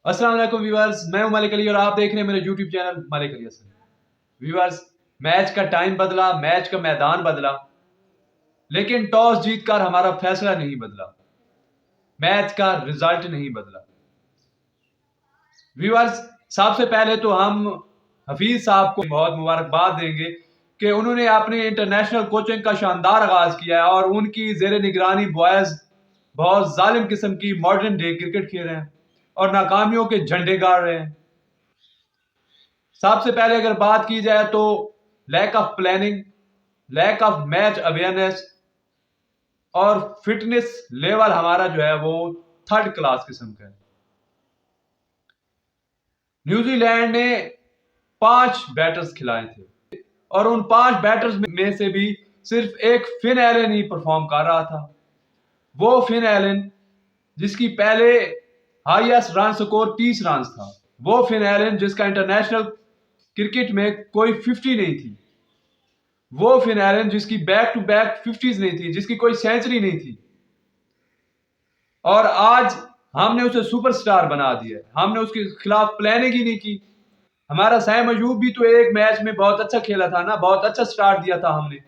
अस्सलाम वालेकुम व्यूअर्स, मैं हूं मलिक अली और आप देख रहे हैं मेरे YouTube channel Malik Ali Hasan. Viewers, match का टाइम बदला, मैच का मैदान बदला, लेकिन टॉस जीतकर हमारा फैसला नहीं बदला, मैच का रिजल्ट नहीं बदला। व्यूअर्स, सबसे पहले तो हम हफीज साहब को बहुत मुबारकबाद देंगे कि उन्होंने अपने इंटरनेशनल कोचिंग का शानदार आगाज किया है और उनकी जेर निगरानी बॉयज बहुत जालिम किस्म की मॉडर्न डे क्रिकेट खेल रहे हैं और नाकामियों के झंडे गाड़ रहे हैं। सबसे पहले अगर बात की जाए तो lack of planning, lack of match awareness और फिटनेस लेवल हमारा जो है वो थर्ड क्लास किस्म का है। न्यूजीलैंड ने 5 बैटर्स खिलाए थे और उन 5 बैटर्स में से भी सिर्फ एक फिन एलन ही परफॉर्म कर रहा था। वो फिन एलन जिसकी पहले हाईएस्ट रन स्कोर 30 रन था, वो फिन एलन जिसका इंटरनेशनल क्रिकेट में कोई 50 नहीं थी, वो फिन एलन जिसकी बैक टू बैक 50s नहीं थी, जिसकी कोई सेंचुरी नहीं थी, और आज हमने उसे सुपरस्टार बना दिया। हमने उसके खिलाफ प्लानिंग ही नहीं की। हमारा सैम अयूब भी तो एक मैच में बहुत अच्छा खेला था ना, बहुत अच्छा स्टार्ट दिया था हमने,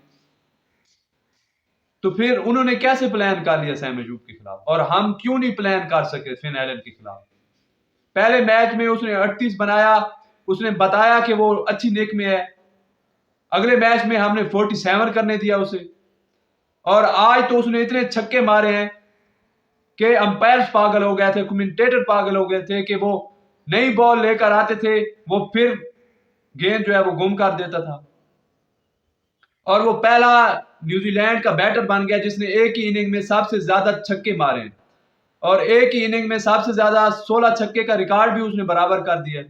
तो फिर उन्होंने कैसे प्लान कर लिया सैम अयूब के खिलाफ, और हम क्यों नहीं प्लान कर सके फिन एलन के खिलाफ। पहले मैच में उसने 38 बनाया, उसने बताया कि वो अच्छी निक में है। अगले मैच में हमने 47 करने दिया उसे, और आज तो उसने इतने छक्के मारे हैं कि अंपायर्स पागल हो गए थे, कमेंटेटर पागल हो गए थे कि वो नई बॉल लेकर आते थे, वो फिर गेंद जो है वो गुम कर देता था। और वो पहला न्यूजीलैंड का बैटर बन गया जिसने एक ही इनिंग में सबसे ज्यादा छक्के मारे, और एक ही इनिंग में सबसे ज्यादा 16 छक्के का रिकॉर्ड भी उसने बराबर कर दिया।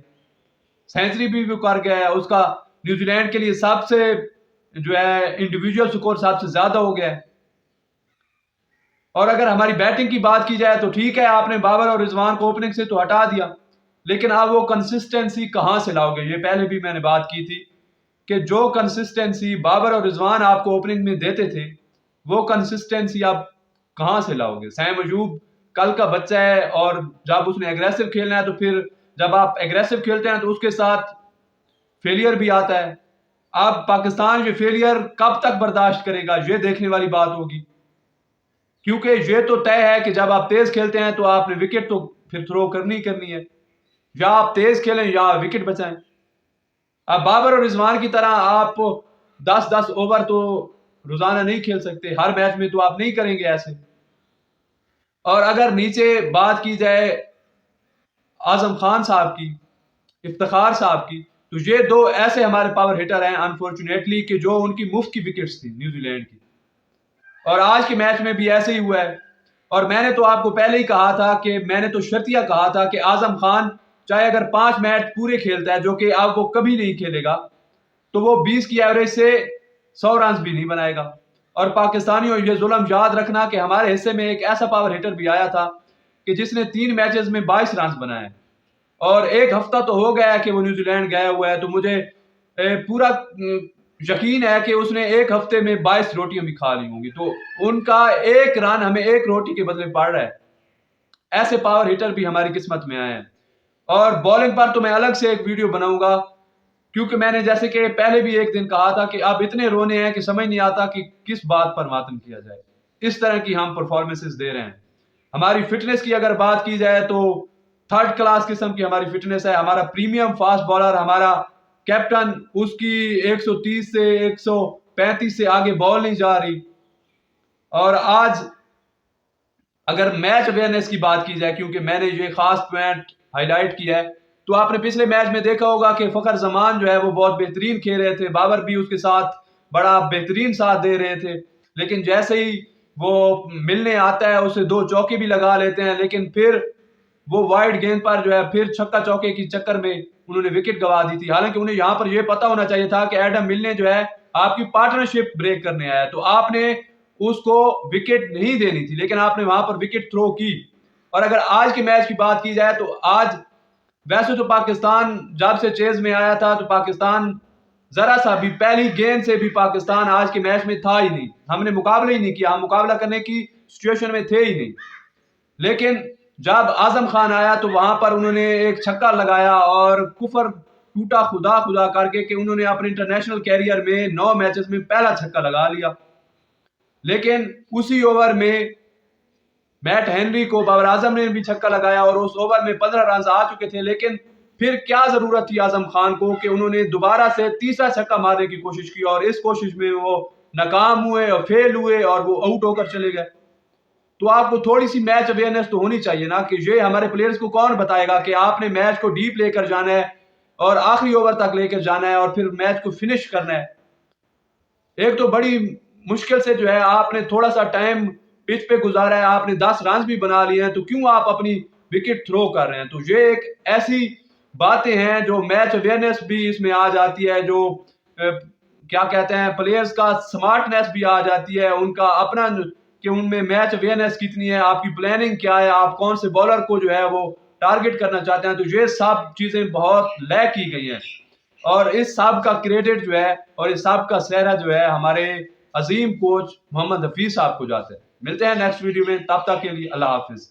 सेंचुरी भी वो कर गया है, उसका न्यूजीलैंड के लिए सबसे जो है इंडिविजुअल स्कोर सबसे ज्यादा हो गया है। और अगर हमारी बैटिंग की बात की जाए तो ठीक है, आपने बाबर और रिजवान को ओपनिंग से तो हटा दिया, लेकिन आप वो कंसिस्टेंसी कहां से लाओगे। ये पहले भी मैंने बात की थी कि जो कंसिस्टेंसी बाबर और रिजवान आपको ओपनिंग में देते थे, वो कंसिस्टेंसी आप कहां से लाओगे। सैम अयूब कल का बच्चा है, और जब उसने एग्रेसिव खेलना है तो फिर जब आप एग्रेसिव खेलते हैं तो उसके साथ फेलियर भी आता है। अब पाकिस्तान ये फेलियर कब तक बर्दाश्त करेगा, ये देखने वाली बात होगी, क्योंकि ये तो तय है कि जब आप तेज खेलते हैं तो आपने विकेट तो फिर थ्रो करनी करनी है, या आप तेज खेलें या विकेट बचाएं। अब बाबर और रिजवान की तरह आप 10-10 ओवर तो रोजाना नहीं खेल सकते, हर मैच में तो आप नहीं करेंगे ऐसे। और अगर नीचे बात की जाए आजम खान साहब की, इफ्तिखार साहब की, तो ये दो ऐसे हमारे पावर हिटर हैं अनफॉर्चुनेटली कि जो उनकी मुफ्त की विकेट्स थी न्यूजीलैंड की, और आज के मैच में भी ऐसे ही हुआ है। और मैंने तो आपको पहले ही कहा था कि मैंने तो शर्तिया कहा था कि आजम खान चाहे अगर 5 मैच पूरे खेलता है, जो कि अब वो कभी नहीं खेलेगा, तो वो 20 की एवरेज से 100 रन भी नहीं बनाएगा। और पाकिस्तानियों, ये जुल्म याद रखना कि हमारे हिस्से में एक ऐसा पावर हिटर भी आया था कि जिसने 3 मैचेस में 22 रन बनाए, और एक हफ्ता तो हो गया है कि वो न्यूजीलैंड गया हुआ है, तो मुझे पूरा यकीन है कि उसने एक हफ्ते में 22 रोटियां भी खा ली होंगी। तो उनका एक रन हमें एक रोटी के बदले पड़ रहा है। ऐसे पावर हिटर भी हमारी किस्मत में आए हैं। और बॉलिंग पर तो मैं अलग से एक वीडियो बनाऊंगा, क्योंकि मैंने जैसे कि पहले भी एक दिन कहा था कि अब इतने रोने हैं कि समझ नहीं आता कि किस बात पर मातम किया जाए। इस तरह की हम परफॉर्मेंसेस दे रहे हैं। हमारी फिटनेस की अगर बात की जाए तो थर्ड क्लास किस्म की हमारी फिटनेस है। हमारा प्रीमियम फास्ट बॉलर, हमारा कैप्टन, उसकी 130 से 135 से आगे बॉल नहीं जा रही। और आज अगर मैच अवेयरनेस की बात की जाए, क्योंकि मैंने ये खास पॉइंट हाईलाइट किया है, तो आपने पिछले मैच में देखा होगा कि फखर जमान जो है वो बहुत बेहतरीन खेल रहे थे, बाबर भी उसके साथ बड़ा बेहतरीन साथ दे रहे थे, लेकिन जैसे ही वो मिलने आता है उसे 2 चौके भी लगा लेते हैं, लेकिन फिर वो वाइड गेंद पर जो है फिर छक्का चौके के चक्कर में उन्होंने विकेट गवा दी थी। हालांकि उन्हें यहां पर यह पता होना चाहिए था कि एडम मिलने जो है आपकी पार्टनरशिप ब्रेक करने आया, तो आपने उसको विकेट नहीं देनी थी, लेकिन आपने वहां पर विकेट थ्रो की। और अगर आज के मैच की बात की जाए तो आज वैसे तो पाकिस्तान जब से चेज में आया था तो पाकिस्तान जरा सा भी, पहली गेंद से भी पाकिस्तान आज के मैच में था ही नहीं। हमने मुकाबला ही नहीं किया, हम मुकाबला करने की सिचुएशन में थे ही नहीं। लेकिन जब आजम खान आया तो वहां पर उन्होंने एक छक्का लगाया और कुफर टूटा खुदा खुदा करके कि उन्होंने अपने इंटरनेशनल कैरियर में 9 मैचेस में पहला छक्का लगा लिया। लेकिन उसी ओवर में मैट हेनरी को बाबर आजम ने भी छक्का लगाया और उस ओवर में 15 रन आ चुके थे। लेकिन फिर क्या जरूरत थी आजम खान को कि उन्होंने दोबारा से तीसरा छक्का मारने की कोशिश की और इस कोशिश में वो नाकाम हुए और फेल हुए और वो आउट होकर चले गए। तो आपको थोड़ी सी मैच अवेयरनेस तो होनी चाहिए ना, कि ये हमारे प्लेयर्स को कौन बताएगा कि आपने मैच को डीप लेकर जाना है और आखिरी ओवर तक लेकर जाना है और फिर मैच को फिनिश करना है। एक तो बड़ी मुश्किल से जो है आपने थोड़ा सा टाइम पिच पे गुजारा है, आपने 10 रन भी बना लिए हैं, तो क्यों आप अपनी विकेट थ्रो कर रहे हैं? तो ये एक ऐसी बातें हैं जो मैच अवेयरनेस भी इसमें आ जाती है, जो क्या कहते हैं प्लेयर्स का स्मार्टनेस भी आ जाती है, उनका अपना कि उनमें मैच अवेयरनेस कितनी है, आपकी प्लानिंग क्या है, आप कौन से बॉलर को जो है वो टारगेट करना चाहते हैं। तो ये सब चीजें बहुत लैक की गई हैं और इस सब का क्रेडिट जो है और इस सब का सेहरा जो है हमारे अजीम कोच मोहम्मद हफीज साहब को जाता है। मिलते हैं नेक्स्ट वीडियो में, तब तक के लिए अल्लाह हाफिज।